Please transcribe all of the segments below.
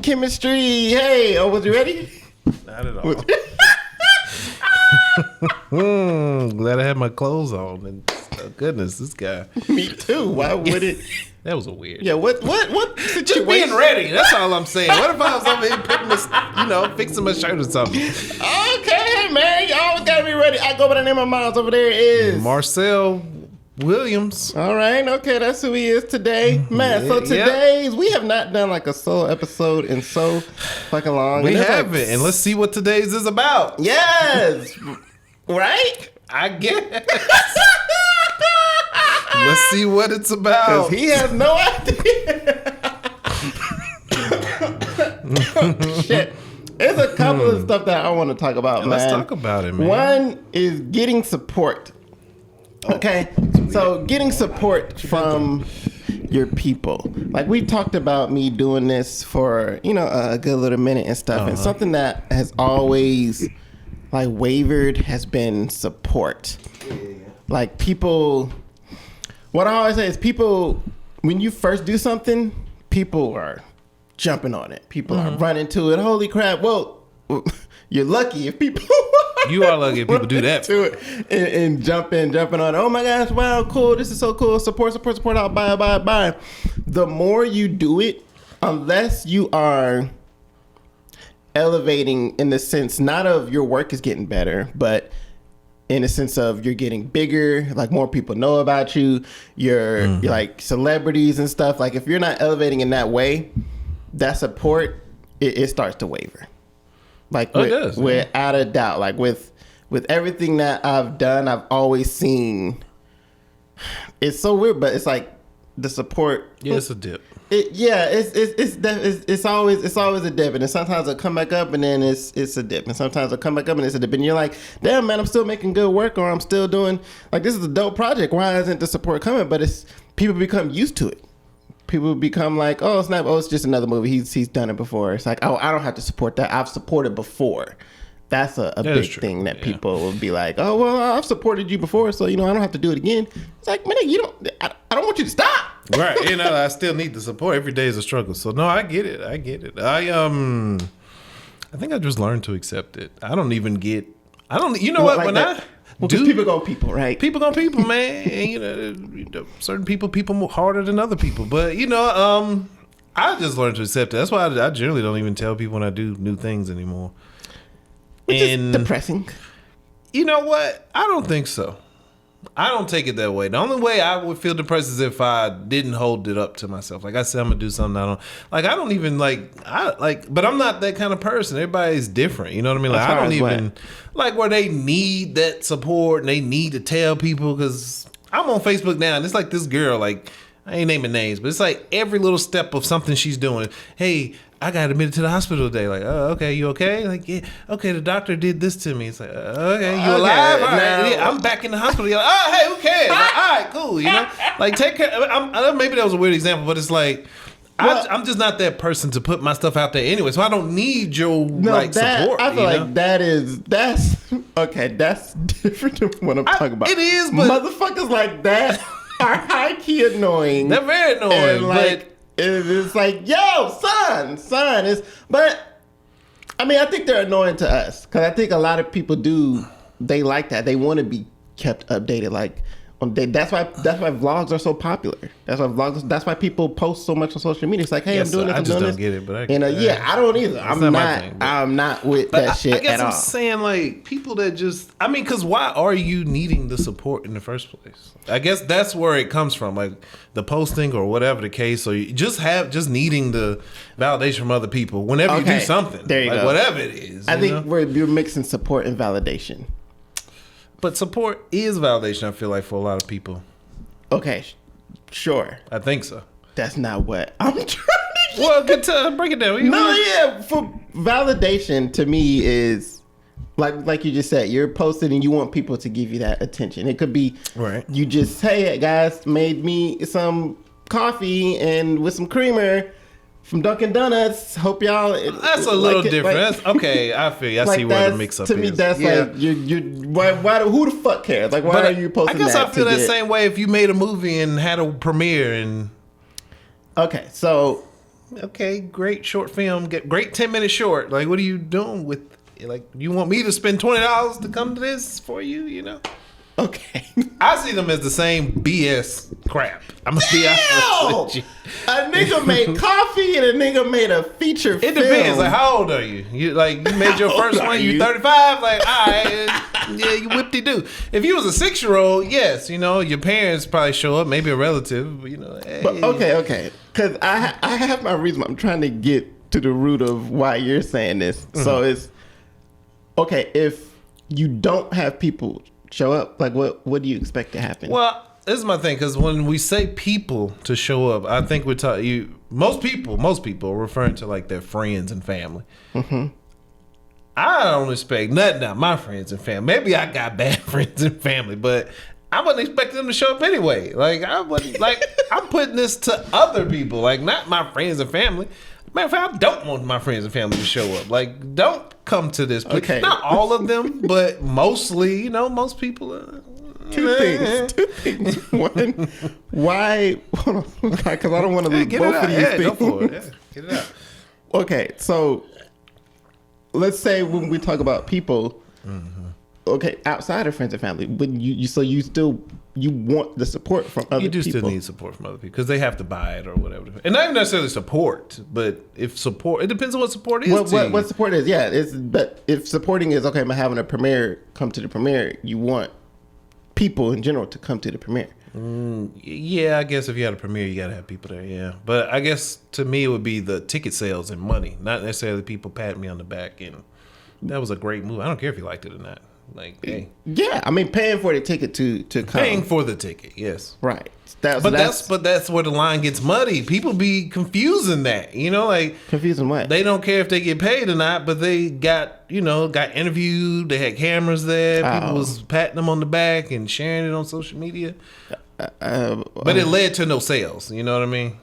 Chemistry. Hey, was you ready? Not at all. Glad I had my clothes on. And oh goodness, this guy. Me too. Why would it? That was a weird. Yeah. What situation? Just being ready. That's all I'm saying. What if I was over here putting this, fixing my shirt or something? Okay, man. You always gotta be ready. I go by the name of Miles. Over there is Marcel Williams. All right. Okay, that's who he is today, man. So today's we have not done like a solo episode in so fucking long. We haven't, and let's see what today's is about. Yes. Right. I guess. Let's see what it's about. Because he has no idea. Shit. There's a couple of stuff that I want to talk about, man. Let's talk about it, man. One is getting support. Okay. So getting support from your people. Like we talked about me doing this for, a good little minute and stuff. And something that has always wavered has been support. Like people... What I always say is people, when you first do something, people are jumping on it. People are running to it. Holy crap. Well, you're lucky if people... You are lucky if people do that. To it and jumping on it. Oh my gosh, wow, cool. This is so cool. Support, I'll buy. The more you do it, unless you are elevating in the sense, not of your work is getting better, but... in the sense of you're getting bigger, like more people know about you, you're like celebrities and stuff. Like if you're not elevating in that way, that support, it starts to waver. Like without a doubt, like with everything that I've done, I've always seen, it's so weird, but it's like the support. Yeah, it's a dip. It's always a dip, and then sometimes it'll come back up, and then it's a dip, and sometimes it'll come back up, and it's a dip, and you're like, damn man, I'm still making good work, or I'm still doing like this is a dope project. Why isn't the support coming? But it's people become used to it. People become like, oh, it's not. Oh, it's just another movie. He's done it before. It's like, oh, I don't have to support that. I've supported before. That's a big thing that people will be like, oh well, I've supported you before, so I don't have to do it again. It's like, man, I don't want you to stop. Right, I still need the support. Every day is a struggle. So no, I get it. I think I just learned to accept it. Because people go people, right? People go people, man. And, certain people more harder than other people. But I just learned to accept it. That's why I generally don't even tell people when I do new things anymore. Which is depressing. You know what? I don't think so. I don't take it that way. The only way I would feel depressed is if I didn't hold it up to myself. Like I said, I'm gonna do something but I'm not that kind of person. Everybody's different. You know what I mean? Like I don't even like where they need that support and they need to tell people, because I'm on Facebook now and it's like this girl, like I ain't naming names, but it's like every little step of something she's doing. Hey, I got admitted to the hospital today. Like, oh, okay, you okay? Like, yeah, okay, the doctor did this to me. It's like, okay, you alive? All right, yeah, I'm back in the hospital. You're like, oh, hey, who cares? Like, all right, cool, Like, take care. Maybe that was a weird example, but it's like, I'm just not that person to put my stuff out there anyway, so I don't need your support. I feel like that's different than what I'm talking about. It is, but motherfuckers like that are high key annoying. They're very annoying, but it's like, yo, son is. But I mean, I think they're annoying to us because I think a lot of people they like that. They want to be kept updated. Like that's why vlogs are so popular. That's why people post so much on social media. It's like, hey, I'm doing this. I just don't get it, but I don't either. I'm not with that shit I guess at all. I'm saying like people that just, because why are you needing the support in the first place? I guess that's where it comes from, like the posting or whatever the case. So you just needing the validation from other people whenever you do something. There you go. Whatever it is. I think you're mixing support and validation. But support is validation, I feel like, for a lot of people. Okay, sure. I think so. That's not what I'm trying to get. Well, good to break it down. For validation to me is like you just said, you're posting and you want people to give you that attention. It could be you just, hey guys, made me some coffee and with some creamer from Dunkin' Donuts. Hope y'all. That's a little different. That's okay. I feel you. I see where the mix up is. To me, that's like why? Who the fuck cares? Like, why are you posting that? I guess I feel that same way if you made a movie and had a premiere and. Okay, so okay, great short film, great 10-minute short. Like, what are you doing with? Like, you want me to spend $20 to come to this for you? You know? Okay. I see them as the same BS crap. I'm gonna be honest with you. A nigga made coffee and a nigga made a feature film. It depends. Like, how old are you? You made your first one. You 35. Like, all right, yeah, you whip-de-doo. If you was a 6-year-old, yes, your parents probably show up, maybe a relative. But, hey. But okay, because I have my reason. I'm trying to get to the root of why you're saying this. Mm-hmm. So it's okay if you don't have people show up. Like, what do you expect to happen? Well, this is my thing, because when we say people to show up, I think we're talking. Most people are referring to like their friends and family. Mm-hmm. I don't expect nothing out of my friends and family. Maybe I got bad friends and family, but I wasn't expecting them to show up anyway. Like, I wasn't, like, I'm putting this to other people, like, not my friends and family. Matter of fact, I don't want my friends and family to show up. Like, don't come to this place. Okay. Not all of them, but mostly, most people are. Two things. One, why? Hold on, because I don't want to lose both of these things. Go for it. Yeah, get it out. Okay, so let's say when we talk about people, okay, outside of friends and family, when you want the support from other people. You do still need support from other people because they have to buy it or whatever. And not even necessarily support, but if support, it depends on what support is. What support is, yeah. But if supporting is, okay, I'm having a premiere, come to the premiere, you want people in general to come to the premiere. Yeah, I guess if you had a premiere, you got to have people there, yeah. But I guess to me, it would be the ticket sales and money, not necessarily people patting me on the back. And that was a great move. I don't care if you liked it or not. Like, hey. Yeah, I mean, paying for the ticket to come. Paying for the ticket, yes. Right. But that's where the line gets muddy. People be confusing that, like confusing what? They don't care if they get paid or not, but they got interviewed. They had cameras there. People was patting them on the back and sharing it on social media. But it led to no sales. You know what I mean?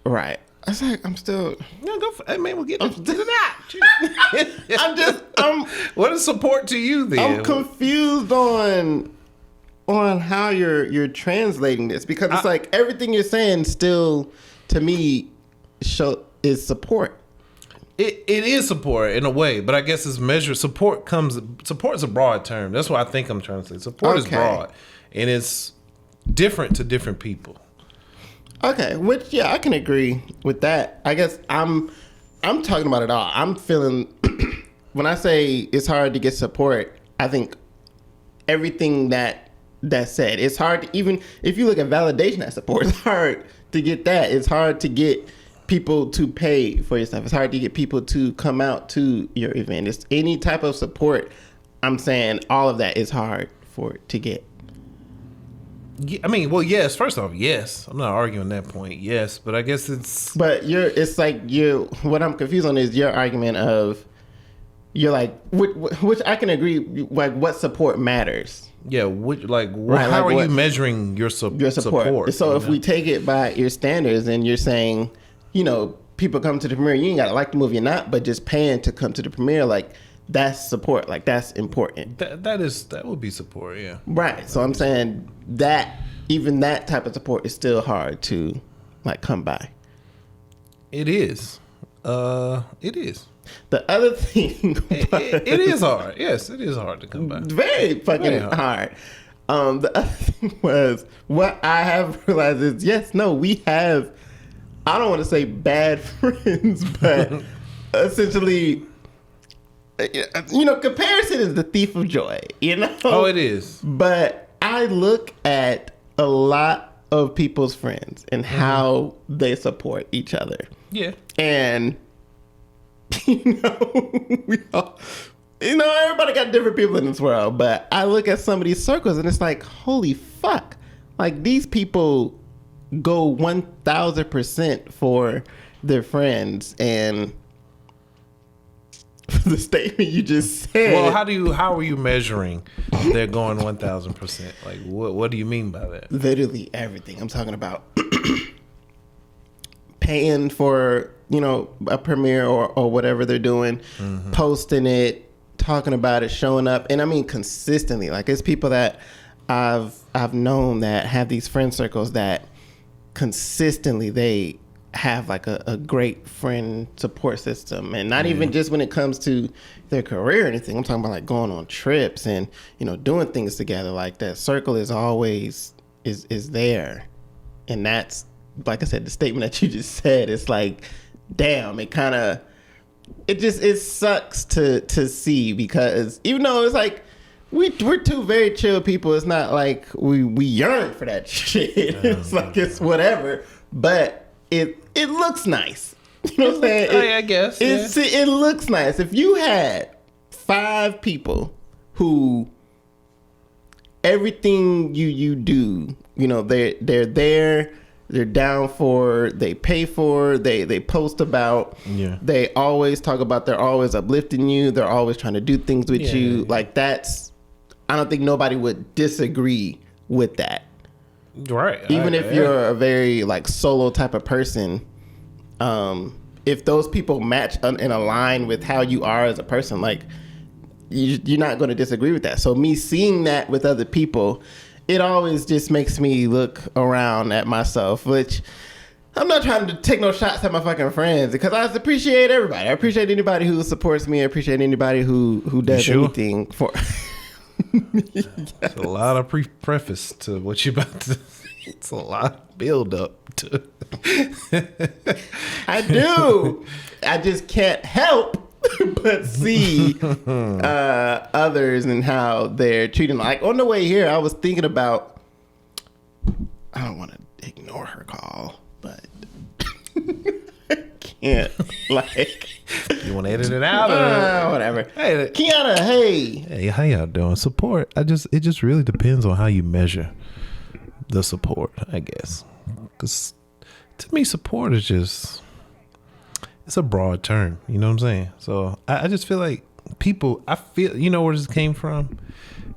Right. I was like, I'm still. No, go for. Hey man, we'll get to that. What is support to you then? I'm confused on how you're translating this, because it's like everything you're saying still to me is support. It is support in a way, but I guess it's measured. Support is a broad term. That's what I think I'm trying to say. Support is broad, and it's different to different people. Okay, which yeah, I can agree with that. I guess I'm talking about it all. I'm feeling when I say it's hard to get support, I think everything that said. It's hard to, even if you look at validation as support, it's hard to get that. It's hard to get people to pay for your stuff. It's hard to get people to come out to your event. It's any type of support. I'm saying all of that is hard to get. Yeah, I mean, well, yes. First off, yes. I'm not arguing that point. Yes, but I guess it's. But what I'm confused on is your argument of, you're like, which I can agree. Like, what support matters? Yeah, how are you measuring your support? So if we take it by your standards, and you're saying, people come to the premiere, you ain't gotta like the movie or not, but just paying to come to the premiere, like, that's support. Like, that's important. That would be support, yeah. Right. So I'm saying that even that type of support is still hard to come by. It is. It is. The other thing, it is hard. Yes, it is hard to come by. Very fucking hard. The other thing was, what I have realized is, we have, I don't want to say bad friends, but essentially, comparison is the thief of joy, Oh, it is. But I look at a lot of people's friends and how they support each other. Yeah. And, we all, everybody got different people in this world, but I look at some of these circles and it's like, holy fuck. Like, these people go 1,000% for their friends, and the statement you just said. Well, how are you measuring they're going 1,000%? Like, what do you mean by that? Literally everything. I'm talking about paying for, a premiere or whatever they're doing, posting it, talking about it, showing up. And I mean, consistently. Like, it's people that I've known that have these friend circles that consistently they have like a great friend support system, and not even just when it comes to their career or anything. I'm talking about like going on trips and, you know, doing things together. Like that circle is always is there. And that's, like I said, the statement that you just said, it's like, damn, it sucks to see, because even though it's like we're two very chill people, it's not like we yearn for that shit. It's like it's whatever, but it looks nice. You know what I'm saying? I guess it looks nice. If you had 5 people who everything you do, you know, they're there. They're down for, they pay for, they post about, they always talk about, they're always uplifting you, they're always trying to do things with you. Like that's, I don't think nobody would disagree with that. Right. Even if you're a very like solo type of person, if those people match and align with how you are as a person, like you're not going to disagree with that. So me seeing that with other people, it always just makes me look around at myself, which I'm not trying to take no shots at my fucking friends, because I appreciate everybody. I appreciate anybody who supports me. I appreciate anybody who does anything for. It's a lot of preface to what you about to. It's a lot of build up to. I do. I just can't help but see others and how they're treating. Like on the way here, I was thinking about, I don't want to ignore her call, but I can't. Like, you want to edit it out or whatever? Hey, Kiana, hey, how y'all doing? Support. It just really depends on how you measure the support, I guess. Because to me, support is just, it's a broad term, you know what I'm saying? So I just feel like people, you know where this came from?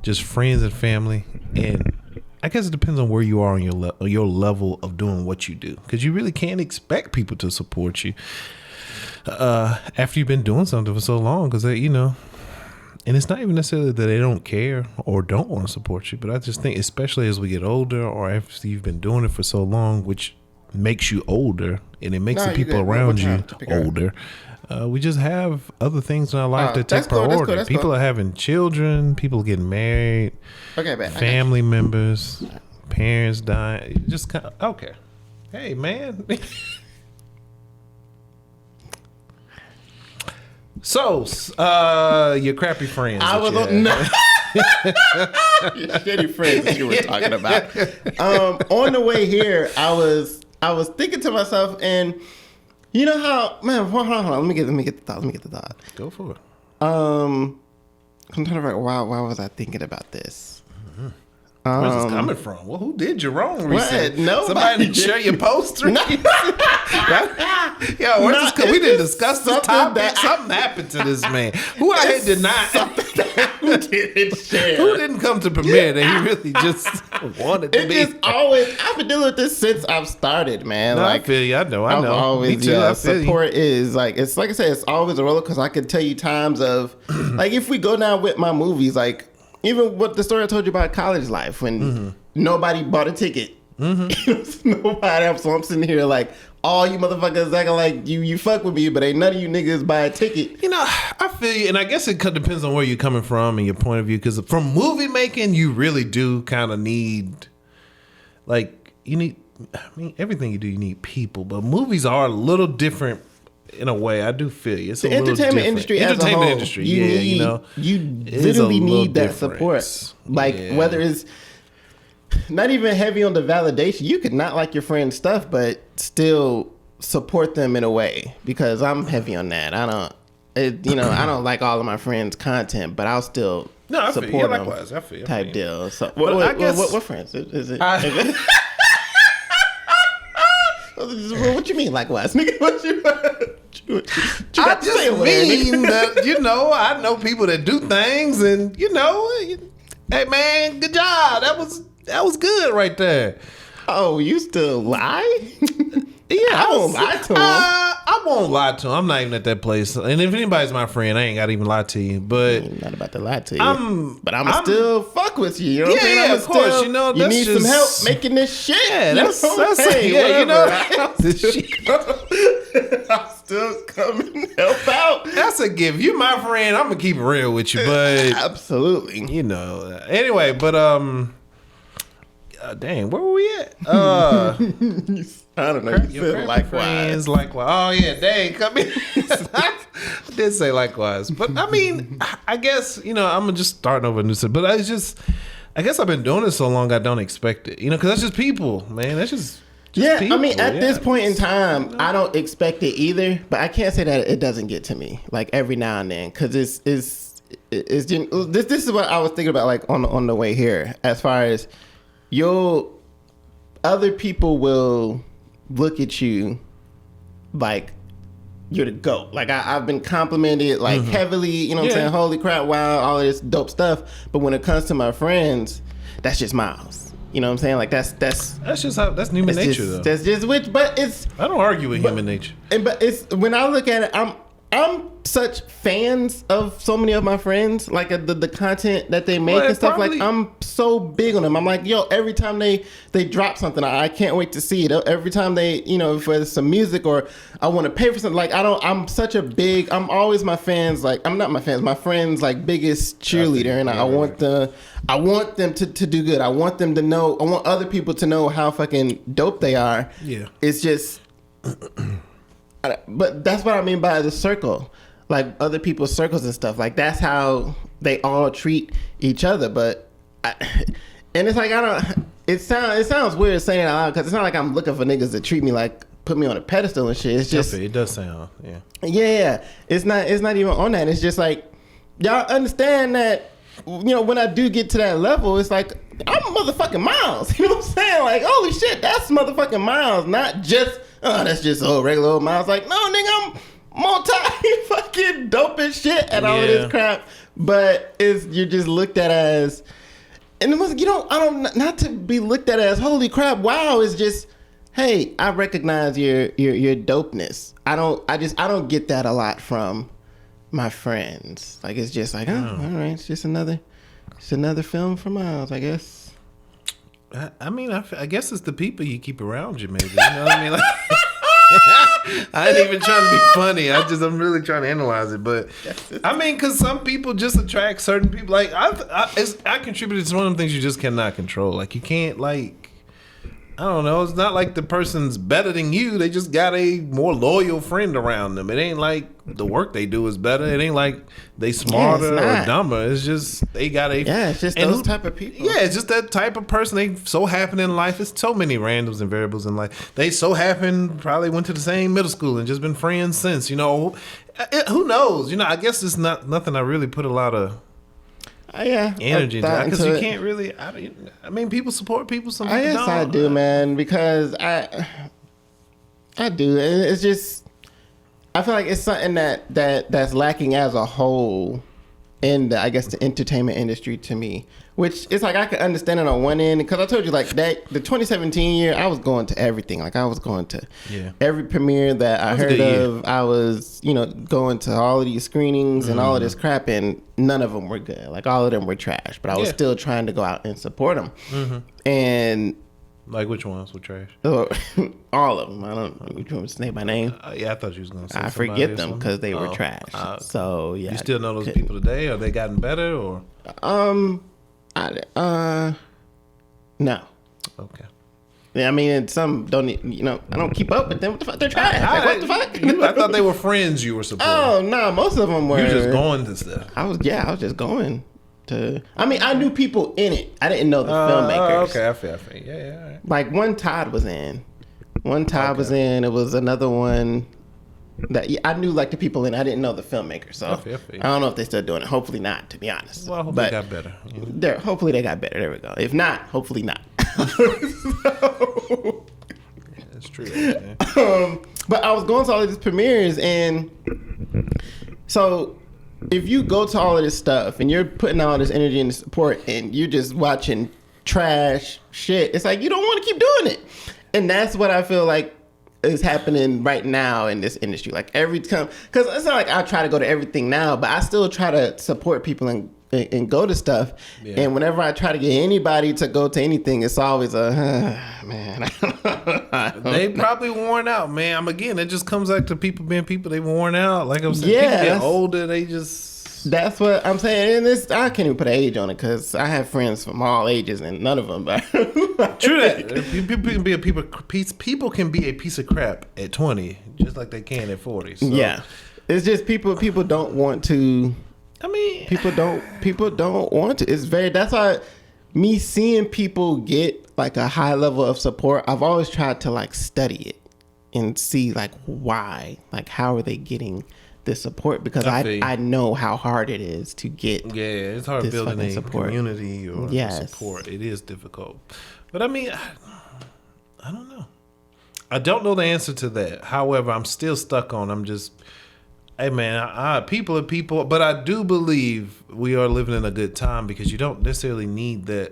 Just friends and family. And I guess it depends on where you are on your level of doing what you do. Because you really can't expect people to support you after you've been doing something for so long. Because, you know, and it's not even necessarily that they don't care or don't want to support you. But I just think, especially as we get older or after you've been doing it for so long, which makes you older, and it makes the people around you older. We just have other things in our life that take priority. That's people are having children, people getting married, family members, parents dying. Just kind of, okay. Hey, man. So, your crappy friends. I was on your shitty friends that you were talking about. On the way here, I was thinking to myself, and you know how, man, hold on. Let me get the thought. Go for it. I'm trying to figure out why was I thinking about this? Mm-hmm. Where's this coming from? Well, who did you wrong recently? Nobody. Somebody didn't share your poster? No. Yo, where's this? We didn't discuss this topic. Something happened to this man. Who I had denied. Who didn't share? Who didn't come to premiere that he really just wanted to be? It just always, I've been dealing with this since I've started, man. No, like, I feel you. I know. Always, Me too. yeah, support is like, it's like I said, it's always a roller, because I could tell you times of, like, if we go down with my movies, like, even what the story I told you about college life, when nobody bought a ticket. Nobody else. So I'm sitting here like, all you motherfuckers acting like you fuck with me, but ain't none of you niggas buy a ticket. You know, I feel you, and I guess it depends on where you're coming from and your point of view. Because from movie making, you really do kind of need, like, everything you do, you need people. But movies are a little different in a way. I do feel you. It's the entertainment industry as a whole. You literally need that support. Like, whether it's not even heavy on the validation, you could not like your friend's stuff, but still support them in a way, because I'm heavy on that. I don't like all of my friends' content, but I'll still support them. Likewise, I feel type deal. So, what friends is it? What you mean, likewise, nigga? What you I just mean that, you know, I know people that do things, and you know, hey man, good job. That was good right there. Oh, you still lie? Yeah, I won't lie to him. I won't lie to him. I'm not even at that place. And if anybody's my friend, I ain't got to even lie to you. But I'm not about to lie to you. I'm still fuck with you. You know what I'm saying? Yeah, of course. You know, you need just, some help making this shit. Yeah, that's hey, yeah, you know, I'm still coming to help out. That's a gift. You my friend. I'm gonna keep it real with you, but absolutely. You know. Anyway, but dang, where were we at? I don't know. You said likewise. Likewise. Oh yeah, dang, come in. I did say likewise, but I mean, I guess I'm gonna just starting over a new set. But I guess I've been doing it so long, I don't expect it. Because that's just people, man. That's just people. I mean, at this point in time, I don't expect it either. But I can't say that it doesn't get to me like every now and then, because this is what I was thinking about like on the way here, as far as other people will look at you like you're the GOAT. Like I've been complimented like heavily, you know what I'm saying? Holy crap, wow, all of this dope stuff. But when it comes to my friends, that's just Miles. You know what I'm saying? Like that's just how that's human nature though. That's just but it's I don't argue with human nature. But it's when I look at it, I'm such fans of so many of my friends, like the content that they make and stuff. Like I'm so big on them. I'm like, yo, every time they drop something, I can't wait to see it. Every time they, if it's some music or I want to pay for something, like I'm such a big. I'm always my fans. Like I'm not my fans, my friends like biggest cheerleader, and I want them to do good. I want them to know. I want other people to know how fucking dope they are. Yeah, it's just. But that's what I mean by the circle, like other people's circles and stuff. Like that's how they all treat each other. And it's like It sounds weird saying it out loud because it's not like I'm looking for niggas to treat me like put me on a pedestal and shit. It's just it does sound yeah. It's not even on that. It's just like y'all understand that when I do get to that level, it's like I'm motherfucking Miles. You know what I'm saying? Like holy shit, that's motherfucking Miles, not just. Oh, that's just regular old Miles. Like, no, nigga, I'm multi-fucking dope as shit and all of this crap. But you're just looked at as, and it was, not to be looked at as, holy crap, wow. It's just, hey, I recognize your dopeness. I don't get that a lot from my friends. Like, it's just like, oh, all right, it's just another film for Miles, I guess. I mean, I guess it's the people you keep around you, maybe. You know what I mean? Like, I ain't even trying to be funny. I'm really trying to analyze it. But I mean, because some people just attract certain people. Like I contributed to one of the things you just cannot control. Like you can't I don't know. It's not like the person's better than you. They just got a more loyal friend around them. It ain't like the work they do is better. It ain't like they smarter or dumber. It's just they got a... Yeah, it's just those type of people. Yeah, it's just that type of person. They so happen in life. It's so many randoms and variables in life. They so happen probably went to the same middle school and just been friends since. Who knows? I guess it's not nothing I really put a lot of... energy because you can't really. I mean, people support people. Some people don't. I do, man, because I do. It's just I feel like it's something that's lacking as a whole in the entertainment industry to me. Which it's like I could understand it on one end because I told you like that the 2017 year I was going to everything. Like I was going to every premiere that I heard of. I was going to all of these screenings and all of this crap, and none of them were good. Like all of them were trash. But I was still trying to go out and support them. And like which ones were trash? All of them. I don't know which one was name by name. I thought you was gonna say. I forget them because they were trash. So yeah. You still know those people today? Are they gotten better or? No. Okay. Yeah, I mean, some don't. I don't keep up with them. What the fuck? They're trash. What the fuck? I thought they were friends you were supporting. Oh no, most of them were. You were just going to stuff. I was just going to. I mean, I knew people in it. I didn't know the filmmakers. Okay, I feel. Yeah. All right. Like one Todd was in. Was in. It was another one. That I knew like the people in. I didn't know the filmmakers, so I don't know if they're still doing it. Hopefully not, to be honest. Well, I hope they got better. Hopefully they got better. There we go. If not, hopefully not. That's true. But I was going to all of these premieres, and so if you go to all of this stuff and you're putting all this energy and support, and you're just watching trash shit, it's like you don't want to keep doing it, and that's what I feel like. is happening right now in this industry. Like every time, because it's not like I try to go to everything now, but I still try to support people and go to stuff. Yeah. And whenever I try to get anybody to go to anything, it's always man. They probably worn out, man. Again, it just comes back to people being people. They worn out. Like I'm saying, people get older. They just. That's what I'm saying. And I can't even put an age on it because I have friends from all ages and none of them. True that. People can be a piece of crap at 20, just like they can at 40. So. Yeah, it's just people don't want to. I mean, people don't want to. That's why me seeing people get like a high level of support, I've always tried to like study it and see like why, like how are they getting this support, because I know how hard it is to get. Yeah, it's hard building a community or support. It is difficult. But I mean, I don't know. I don't know the answer to that. However, I'm still stuck on. Hey man, people are people, but I do believe we are living in a good time because you don't necessarily need that.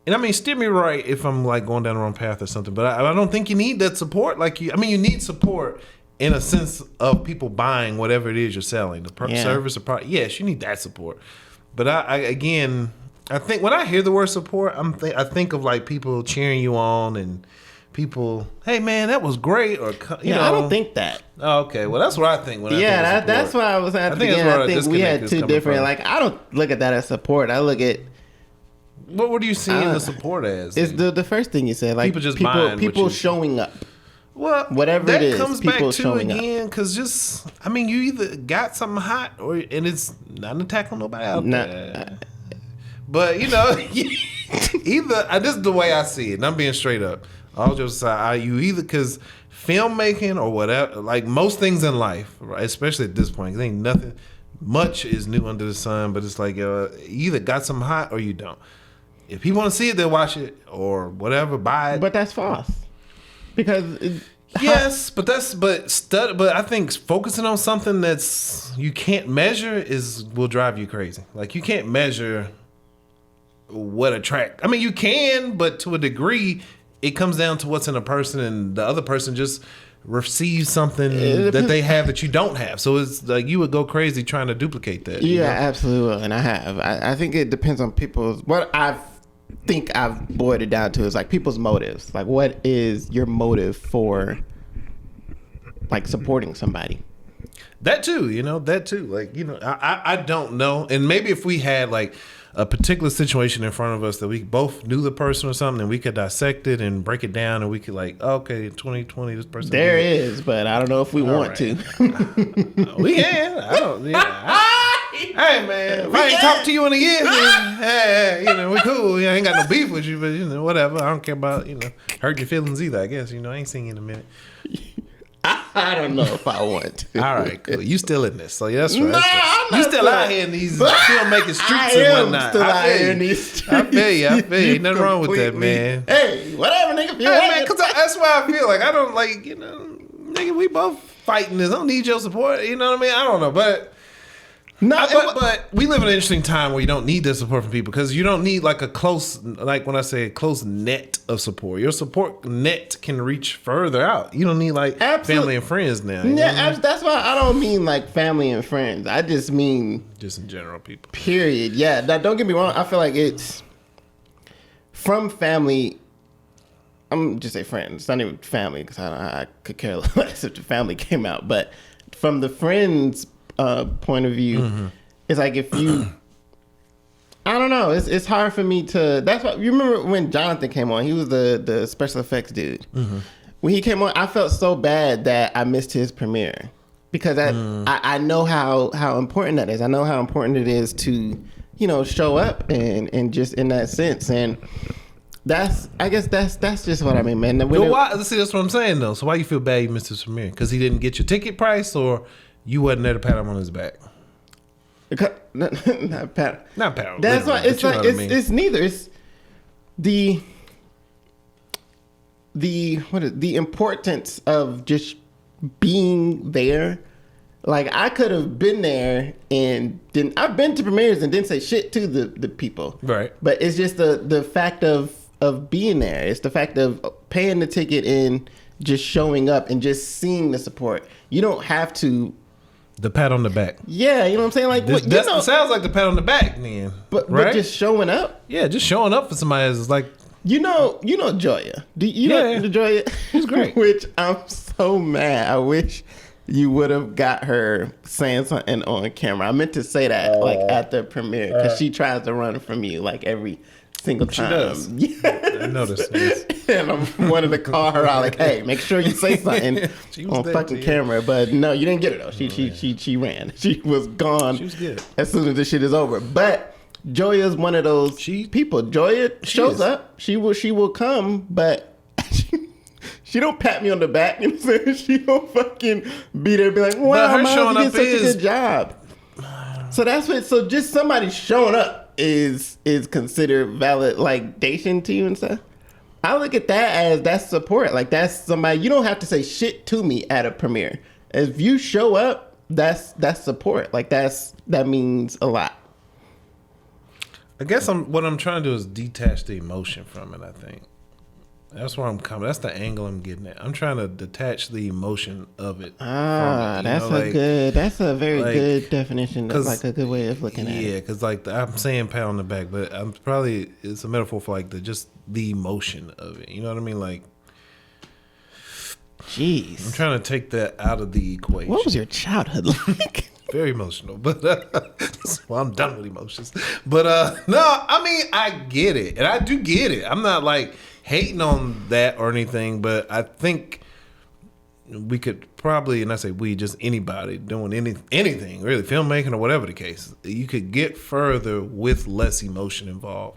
And I mean, steer me right if I'm like going down the wrong path or something, but I don't think you need that support. Like you need support in a sense of people buying whatever it is you're selling, the service or product. Yes, you need that support. But I think when I hear the word support, I think of like people cheering you on and people, hey man, that was great, or you know. I don't think that. Oh, okay, well that's what I think when I think of support. That's why I was at the beginning. I think we had two different. From. Like I don't look at that as support. I look at. What do you see the support as? It's the first thing you said. Like people showing up. Well, whatever it is, that comes back to again because you either got something hot and it's not an attack on nobody out there. But either this is the way I see it, and I'm being straight up. All jokes aside, you either because filmmaking or whatever, like most things in life, right, especially at this point, 'cause ain't nothing much is new under the sun. But it's like you either got something hot or you don't. If people want to see it, they'll watch it or whatever, buy it. But that's false. Because but I think focusing on something that's you can't measure will drive you crazy. Like you can't measure what attract. I mean, you can, but to a degree, it comes down to what's in a person, and the other person just receives something that they have that you don't have. So it's like you would go crazy trying to duplicate that. Yeah, absolutely, and I have. I think it depends on people's what I've boiled it down to is like people's motives. Like, what is your motive for like supporting somebody? That too. Like, I don't know. And maybe if we had like a particular situation in front of us that we both knew the person or something, and we could dissect it and break it down, and we could like, okay, 2020, this person. There is, but I don't know if we want to. We can. I don't. Hey man, if I ain't talked to you in a year, hey, we cool. I ain't got no beef with you, but whatever. I don't care about hurt your feelings either. I guess I ain't seen you in a minute. I don't know if I want to. All right, cool. You still in this, so that's right. Nah, you still out here in these filmmaking streets and whatnot. Still out here in these streets. I feel you. Ain't nothing wrong with that, man. Hey, whatever, nigga. Hey, man, because that's why I feel like I don't like, nigga, we both fighting this. I don't need your support. You know what I mean? I don't know, but. No, but we live in an interesting time where you don't need that support from people because you don't need like when I say a close net of support. Your support net can reach further out. You don't need like family and friends now. Yeah, that's why I don't mean like family and friends. I just mean just in general people. Period. Yeah. Now, don't get me wrong. I feel like it's from family. I'm just say friends. It's not even family because I could care less if the family came out. But from the friends' point of view, it's like if you, I don't know, it's hard for me to. That's why you remember when Jonathan came on. He was the special effects dude. When he came on, I felt so bad that I missed his premiere because I know how important that is. I know how important it is to show up and just in that sense and. I guess that's just what I mean, man. See, that's what I'm saying though. So why you feel bad you missed his premiere? Because he didn't get your ticket price, or you wasn't there to pat him on his back? Not pat. That's why it's like it's neither. It's the importance of just being there. Like I could have been there and I've been to premieres and didn't say shit to the people. Right. But it's just the fact of being there. It's the fact of paying the ticket and just showing up and just seeing the support. You don't have to. The pat on the back. Yeah, you know what I'm saying? Like, That sounds like the pat on the back, man. But right? just showing up. Yeah, just showing up for somebody is like. You know Joya. Do you know Joya? She's great. Which I'm so mad. I wish you would have got her saying something on camera. I meant to say that like at the premiere because she tries to run from you like every single time. She does. Yes. I noticed. Yes. And I wanted to call her out like, hey, make sure you say something on fucking camera. But no, you didn't get her though. She ran. She was gone. She was good. As soon as this shit is over. But Joya's one of those people. Joya shows up. She will come, but she don't pat me on the back. You know what I'm saying? She don't fucking be there and be like, wow, Miles, you did such a good job. So that's what. So just somebody showing up is considered validation to you and stuff. I look at that as that's support. Like that's somebody. You don't have to say shit to me at a premiere. If you show up, that's support. Like that means a lot. I guess what I'm trying to do is detach the emotion from it. I think that's where I'm coming. That's the angle I'm getting at. I'm trying to detach the emotion of it. That's a very good definition. That's like a good way of looking at it. Yeah, because like I'm saying pat on the back, but it's a metaphor for like just the emotion of it. You know what I mean? Like, jeez, I'm trying to take that out of the equation. What was your childhood like? Very emotional, but well, I'm done with emotions. But no, I mean, I get it, and I do get it. I'm not like hating on that or anything, but I think we could probably, and I say we, just anybody doing anything really, filmmaking or whatever the case, you could get further with less emotion involved.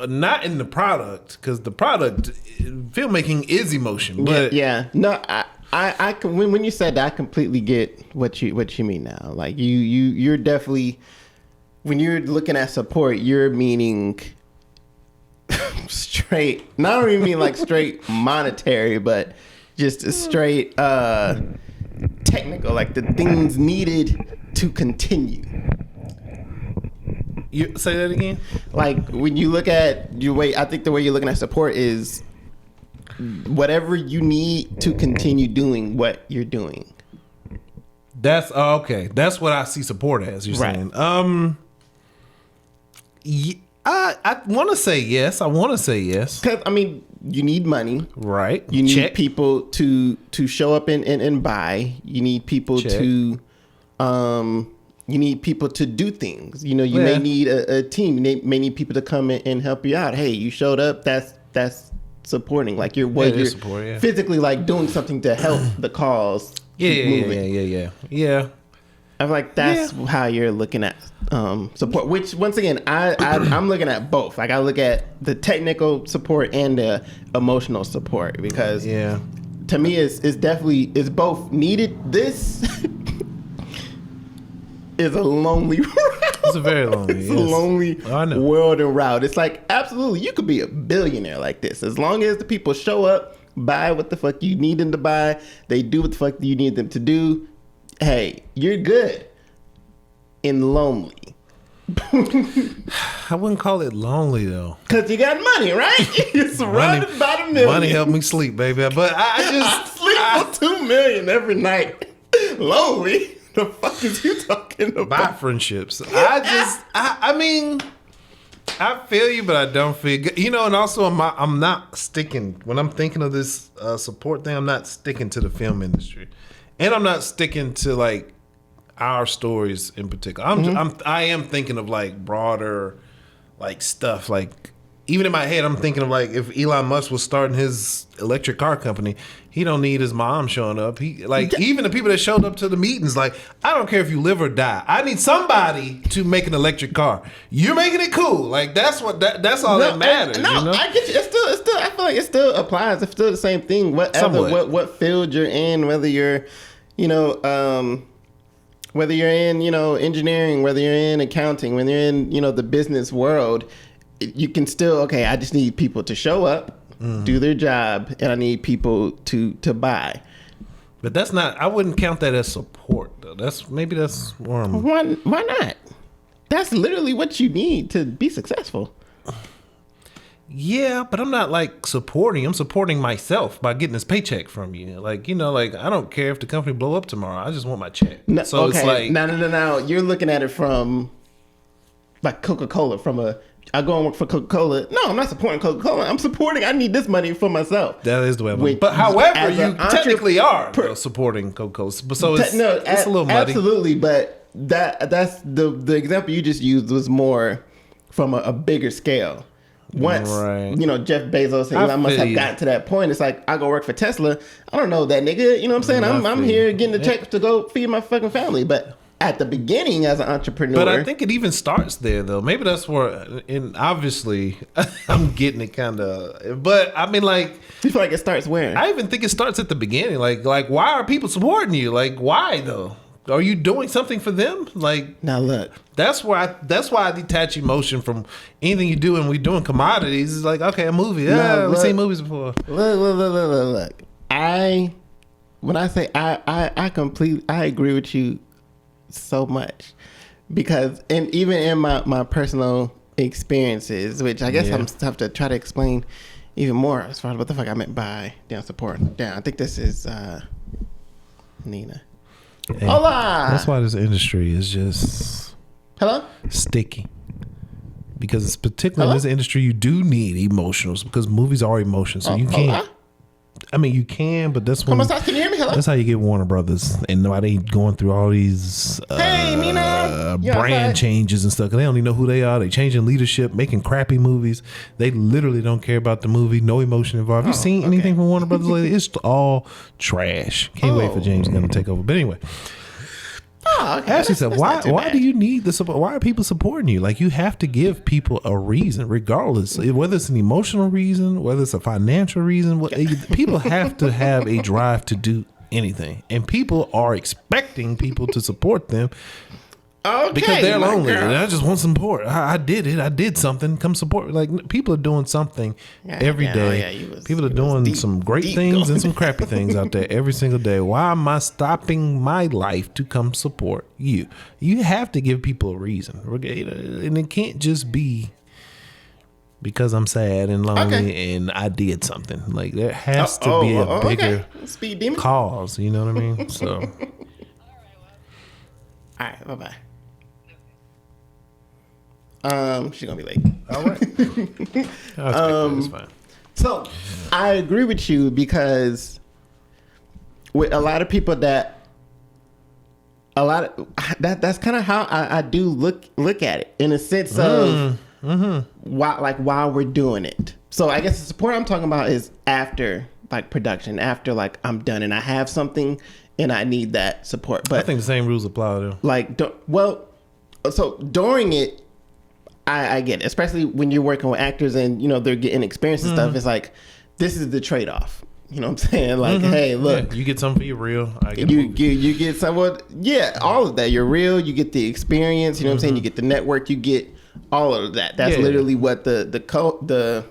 Not in the product, because the product, filmmaking is emotion. But yeah. No, I when you said that, I completely get what you mean now. Like you're definitely, when you're looking at support, you're meaning straight. Not I don't even mean like straight monetary, but just a straight technical, like the things needed to continue. You say that again? Like when you look at your way, I think the way you're looking at support is whatever you need to continue doing what you're doing. That's okay. That's what I see support as. You're saying. I want to say yes. Because I mean, you need money, right? You need people to show up and buy. You need people to you need people to do things. You know, you may need a team. You may need people to come in and help you out. Hey, you showed up. That's supporting. Like you're physically like doing something to help the cause. Yeah. I feel like that's how you're looking at support. Which once again, I'm looking at both. Like I look at the technical support and the emotional support because to me it's both needed. This is a lonely route. It's a very lonely. It's a lonely world and route. It's like absolutely you could be a billionaire like this as long as the people show up, buy what the fuck you need them to buy, they do what the fuck you need them to do. Hey, you're good and lonely. I wouldn't call it lonely though, because you got money, right? You're surrounded by the million. Money helped me sleep, baby. But I sleep for $2 million every night. Lonely. The fuck is you talking about? My friendships. I mean, I feel you, but I don't feel good. You know, and also I'm not sticking, when I'm thinking of this support thing, I'm not sticking to the film industry. And I'm not sticking to like our stories in particular. I am thinking of like broader like stuff. Like even in my head, I'm thinking of like if Elon Musk was starting his electric car company, he don't need his mom showing up. He like even the people that showed up to the meetings, like I don't care if you live or die. I need somebody to make an electric car. You're making it cool. Like that's all that matters. No, you know? I get you. It's still. I feel like it still applies. It's still the same thing. What field you're in, whether you're, whether you're in, engineering, whether you're in accounting, whether you're in, the business world, you can still, I just need people to show up, do their job, and I need people to buy. But that's not, I wouldn't count that as support, though. That's where I'm... Why not? That's literally what you need to be successful. Yeah, but I'm not like supporting. I'm supporting myself by getting this paycheck from you. Like, you know, like I don't care if the company blow up tomorrow. I just want my check. No, So okay. it's like No. You're looking at it from like Coca-Cola. I go and work for Coca-Cola. No, I'm not supporting Coca-Cola. I'm supporting. I need this money for myself. that is the way I'm looking. But however, you technically are supporting Coca-Cola. So it's a little muddy. Absolutely, but that's the example you just used was more from a bigger scale. Once you know Jeff Bezos and Elon Musk have gotten to that point, it's like I go work for Tesla. I don't know that nigga. You know what I'm saying? I'm here getting the check to go feed my fucking family. But at the beginning, as an entrepreneur, but I think it even starts there though. Maybe that's where, and obviously, I'm getting it kind of. But I mean, like, you feel like it starts where? I even think it starts at the beginning. Like why are people supporting you? Like, why though? Are you doing something for them? Like, now look, that's why I detach emotion from anything you do. And we doing commodities. It's like, okay, a movie. Yeah, we've seen movies before. Look. When I say I agree with you so much, because and even in my personal experiences, which I guess I'm have to try to explain even more as far as what the fuck I meant by down support. Down, I think this is Nina. Hey, hola. That's why this industry is just sticky. Because it's particularly in this industry, you do need emotionals because movies are emotions. So you can't. Hola? I mean, you can, but that's when. Can you hear me? Hello? That's how you get Warner Brothers, and nobody going through all these brand changes and stuff. 'Cause they don't even know who they are. They changing leadership, making crappy movies. They literally don't care about the movie. No emotion involved. You seen anything from Warner Brothers lately? It's all trash. Can't wait for James Gunn to take over. But anyway. Ashley said, why do you need the support? Why are people supporting you? Like, you have to give people a reason, regardless, whether it's an emotional reason, whether it's a financial reason. People have to have a drive to do anything, and people are expecting people to support them. Because they're lonely and I just want some support. I did it. I did something. Come support. Like, people are doing something every day. People are doing some great things and some crappy things out there every single day. Why am I stopping my life to come support you? You have to give people a reason. And it can't just be because I'm sad and lonely and I did something. Like, there has to be a bigger cause. You know what I mean? So. All right. Bye-bye. She's gonna be late. All right. That's fine. So I agree with you because with a lot of people that's kind of how I do look at it in a sense of why we're doing it. So I guess the support I'm talking about is after like production, after like I'm done and I have something and I need that support. But I think the same rules apply to them. Like, so during it, I get it, especially when you're working with actors and, you know, they're getting experience and stuff. It's like, this is the trade-off. You know what I'm saying? Like, hey, look. Yeah, you get something for your real. You get somewhat, all of that. You're real. You get the experience. You know what I'm saying? You get the network. You get all of that. That's literally what the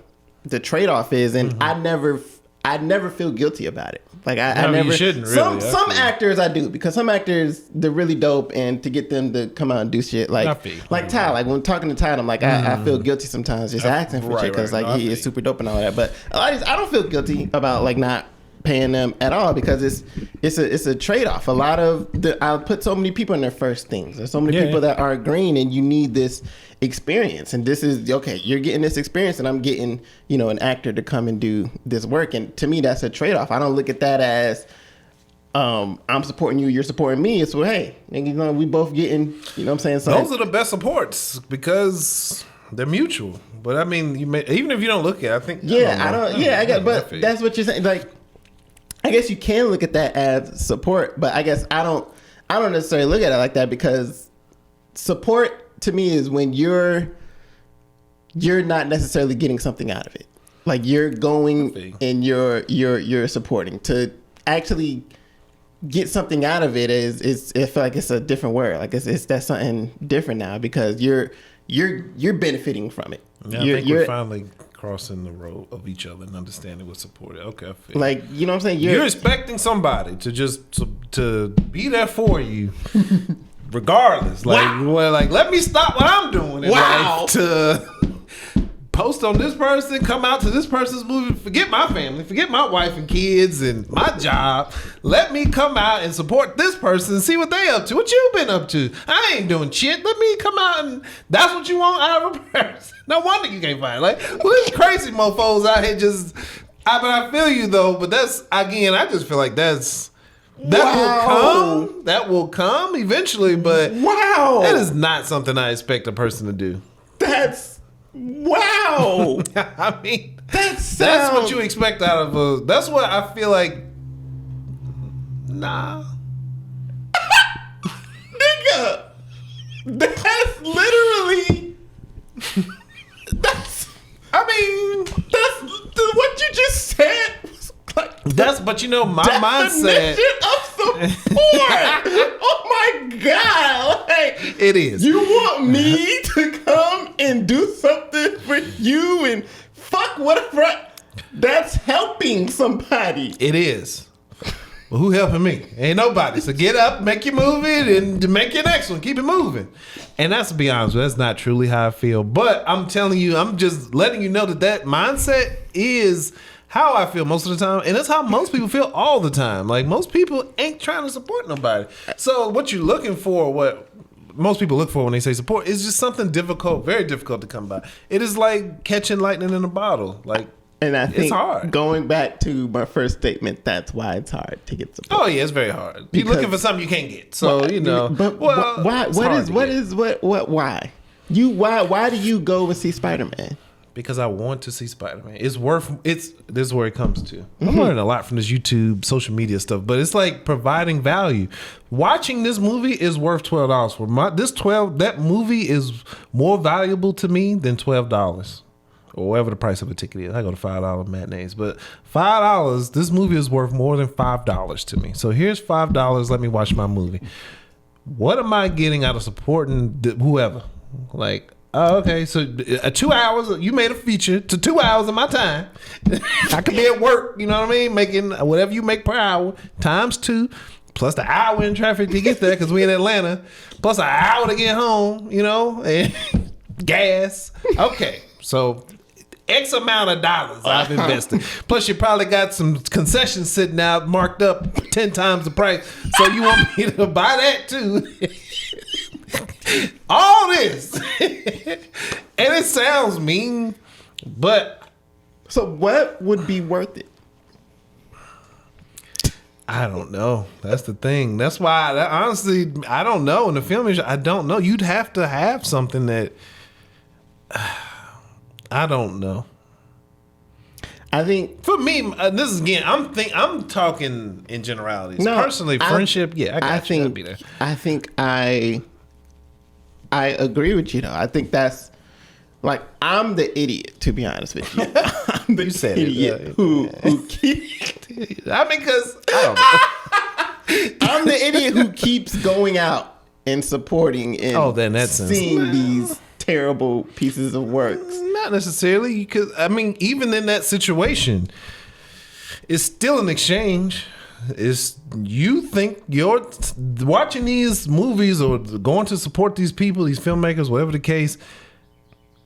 trade-off is. And I never feel guilty about it. Like I never. You shouldn't really. Some actors I do, because some actors they're really dope, and to get them to come out and do shit like Ty, like when talking to Ty, I'm like I feel guilty sometimes just asking for shit because he is super dope and all that. But a lot of these, I don't feel guilty about like not paying them at all because it's a trade off. A lot of I'll put so many people in their first things. There's so many people that are green, and you need this experience, and this is you're getting this experience and I'm getting an actor to come and do this work, and to me that's a trade-off. I don't look at that as I'm supporting you, you're supporting me. It's hey, we both getting, what I'm saying? So those are the best supports because they're mutual. But I mean, even if you don't look at it, I think I get, but that's what you're saying. Like, I guess you can look at that as support, but I guess I don't necessarily look at it like that, because support to me is when you're not necessarily getting something out of it. Like, you're going and you're supporting. To actually get something out of it is I feel like it's a different word. Like that's something different now, because you're benefiting from it. Yeah, I think we're finally crossing the road of each other and understanding what's supported. Okay, I feel like, you know what I'm saying? You're expecting somebody to just to be there for you. Regardless, like let me stop what I'm doing in life to post on this person, come out to this person's movie, forget my family, forget my wife and kids and my job. Let me come out and support this person and see what they up to. What you been up to? I ain't doing shit. Let me come out and that's what you want out of a person. No wonder you can't find it. Like, who these crazy mofos out here just... but I feel you though, but that's, again, I just feel like that will come eventually, but that is not something I expect a person to do. Wow. I mean, that's what you expect out of that's what I feel like. Nah. Nigga. That's literally what you just said. But you know, my mindset of support. Oh my God. Like, it is. You want me to come and do something for you and fuck whatever. That's helping somebody. It is. Well, who helping me? Ain't nobody. So get up, make your movie, and make your next one. Keep it moving. And that's, to be honest with you, that's not truly how I feel. But I'm telling you, I'm just letting you know that mindset is how I feel most of the time. And that's how most people feel all the time. Like, most people ain't trying to support nobody. So what you're looking for, what most people look for when they say support, is just something difficult, very difficult to come by. It is like catching lightning in a bottle. Like, and I think it's hard. Going back to my first statement, that's why it's hard to get support. Oh yeah, it's very hard. You're looking for something you can't get. So you know. But why? Why? Why do you go and see Spider-Man? Because I want to see Spider-Man. This is where it comes to. I'm learning a lot from this YouTube, social media stuff, but it's like providing value. Watching this movie is worth $12 for that movie is more valuable to me than $12. Or whatever the price of a ticket is. I go to $5 matinees. But $5, this movie is worth more than $5 to me. So here's $5. Let me watch my movie. What am I getting out of supporting whoever? Like, okay, so 2 hours, you made a feature to 2 hours of my time. I could be at work, you know what I mean? Making whatever you make per hour times 2, plus the hour in traffic to get there because we in Atlanta, plus an hour to get home, you know, and gas. Okay, so X amount of dollars I've invested. Plus, you probably got some concessions sitting out marked up 10 times the price. So you want me to buy that too? All this. And it sounds mean, but. So what would be worth it? I don't know. That's the thing. That's why, honestly, I don't know. In the film industry, I don't know. You'd have to have something that. I don't know. I think for me, this is again. I'm talking in generalities. No, personally, friendship. I think I'd be there. I think I agree with you though. I think that's like I'm the idiot, to be honest with you. I'm the idiot who keeps. I mean, because I don't know. I'm the idiot who keeps going out and supporting and then that's seeing these terrible pieces of work. Not necessarily, because I mean, even in that situation, it's still an exchange. It's you think you're watching these movies or going to support these people, these filmmakers, whatever the case.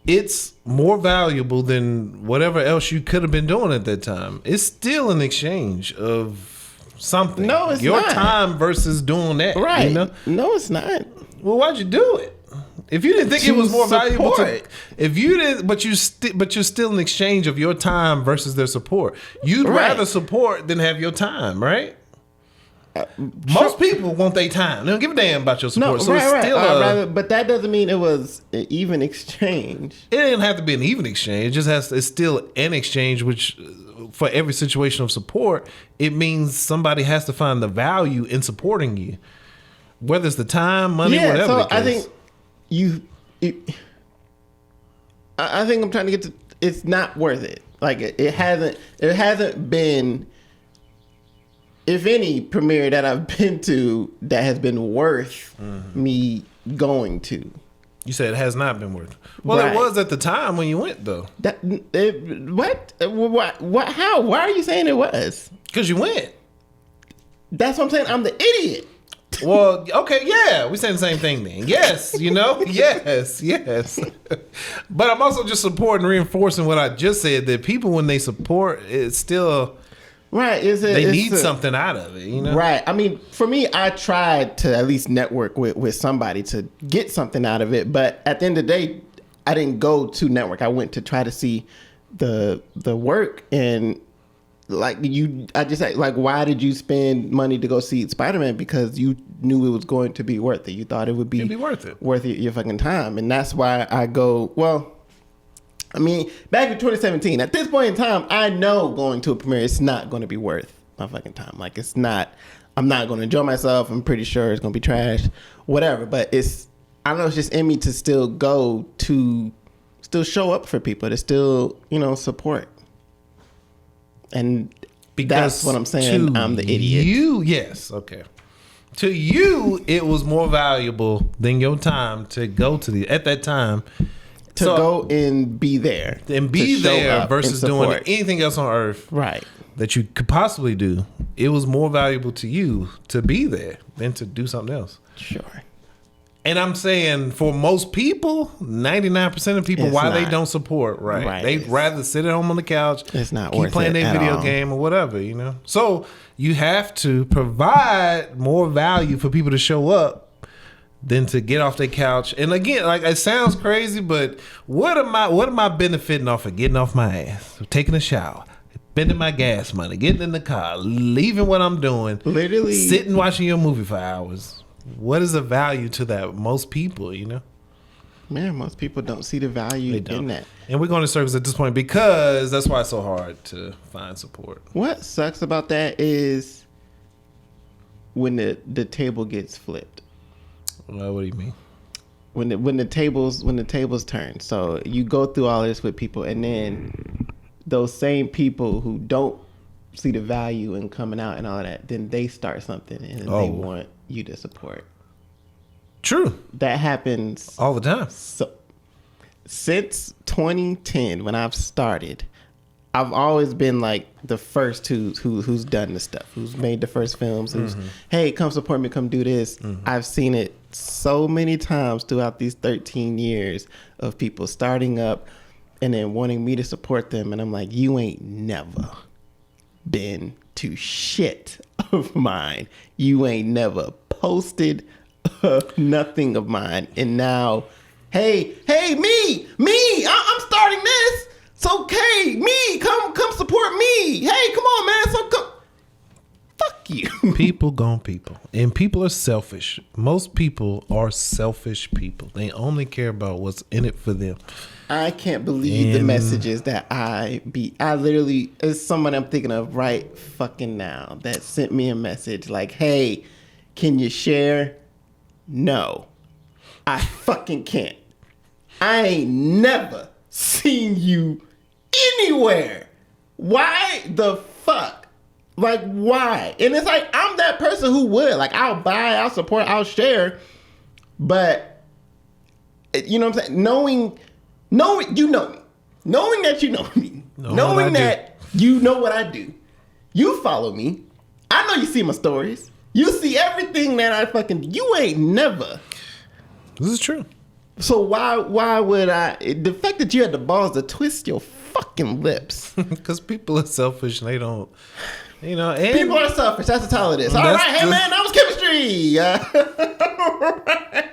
It's more valuable than whatever else you could have been doing at that time. It's still an exchange of something. No, it's your not. time versus doing that. Right? You know? No, it's not. Well, why'd you do it? If you didn't think it was more valuable, if you didn't, but you're still in exchange of your time versus their support. You'd rather support than have your time, right? Most people want their time. They don't give a damn about your support. No, so it's still but that doesn't mean it was an even exchange. It didn't have to be an even exchange. It just it's still an exchange, which for every situation of support, it means somebody has to find the value in supporting you, whether it's the time, money, whatever. So the case. I think. I think I'm trying to get to. It's not worth it. Like it hasn't been. If any premiere that I've been to that has been worth me going to. You said it has not been worth it. Well, it was at the time when you went though. What? How? Why are you saying it was? Because you went. That's what I'm saying. I'm the idiot. Well, okay, yeah, we saying the same thing then. Yes, yes. But I'm also just supporting, reinforcing what I just said, that people, when they support, it's still right. They need something out of it, Right. I mean, for me, I tried to at least network with somebody to get something out of it, but at the end of the day, I didn't go to network. I went to try to see the work, and like I just like, why did you spend money to go see Spider-Man? Because you knew it was going to be worth it. You thought it would be worth it, worth your fucking time, and that's why I go. Well, I mean, back in 2017, at this point in time, I know going to a premiere, it's not going to be worth my fucking time. Like, it's not. I'm not going to enjoy myself. I'm pretty sure it's going to be trash, whatever. But I don't know, it's just in me to still go to, still show up for people, to still, support. And because that's what I'm saying. I'm the idiot. Yes, okay. To you, it was more valuable than your time to go to at that time. To go and be there. And be there versus doing anything else on earth. Right. That you could possibly do. It was more valuable to you to be there than to do something else. Sure. And I'm saying for most people, 99% of people, they don't support, right? They'd rather sit at home on the couch, it's not keep playing their video game or whatever, So you have to provide more value for people to show up than to get off their couch. And again, like, it sounds crazy, but what am I benefiting off of getting off my ass, taking a shower, spending my gas money, getting in the car, leaving what I'm doing, literally sitting watching your movie for hours? What is the value to that? Most people, Man, most people don't see the value in that. And we're going in circles at this point because that's why it's so hard to find support. What sucks about that is when the table gets flipped. What do you mean? When the tables turn. So you go through all this with people, and then those same people who don't see the value in coming out and all that, then they start something and they want you to support. True. That happens all the time. So since 2010, when I've started, I've always been like the first who's done the stuff, who's made the first films, who's hey, come support me, come do this. I've seen it so many times throughout these 13 years of people starting up and then wanting me to support them, and I'm like, you ain't never been to shit of mine. You ain't never posted nothing of mine, and now, hey, me, I'm starting this. It's okay, me, come support me. Hey, come on, man. So come. Fuck you. People gone people, and people are selfish. Most people are selfish people. They only care about what's in it for them. I can't believe the messages that I literally, it's someone I'm thinking of right fucking now that sent me a message like, hey, can you share? No, I fucking can't. I ain't never seen you anywhere. Why the fuck? Like, why? And it's like, I'm that person who would. Like, I'll buy, I'll support, I'll share. But, you know what I'm saying? Knowing you know me. Knowing that you know me. Knowing that you know what I do. You follow me. I know you see my stories. You see everything that I fucking... You ain't never. This is true. So why would I... The fact that you had the balls to twist your fucking lips. Because people are selfish and they don't... and people are selfish. That's the title of this. All right, hey man, that was chemistry.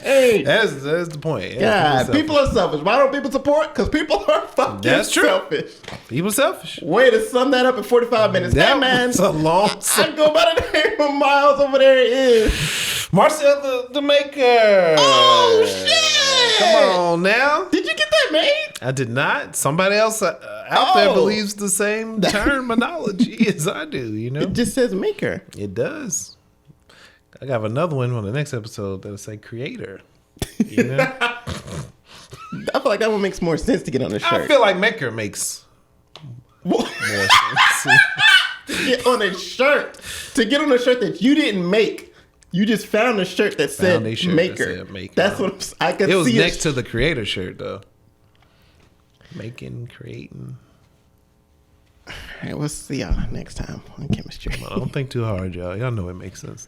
Right. That's the point. Yeah, people are selfish. Why don't people support? Because people are fucking selfish. People selfish. Way to sum that up in 45 minutes. That man. was a long. I go by the name of Miles over there. It is Marcel the maker. Oh shit! Come on now. Did you get that made? I did not. Somebody else out there believes the same terminology as I do. It just says maker. It does. I got another one on the next episode that'll say creator. I feel like that one makes more sense to get on a shirt. I feel like maker makes more sense. To get on a shirt. To get on a shirt that you didn't make. You just found a shirt that said maker. That's what I could see. It was next to the creator shirt though. Making, creating. All right, we'll see y'all next time on Chemistry. Well, don't think too hard, y'all. Y'all know it makes sense.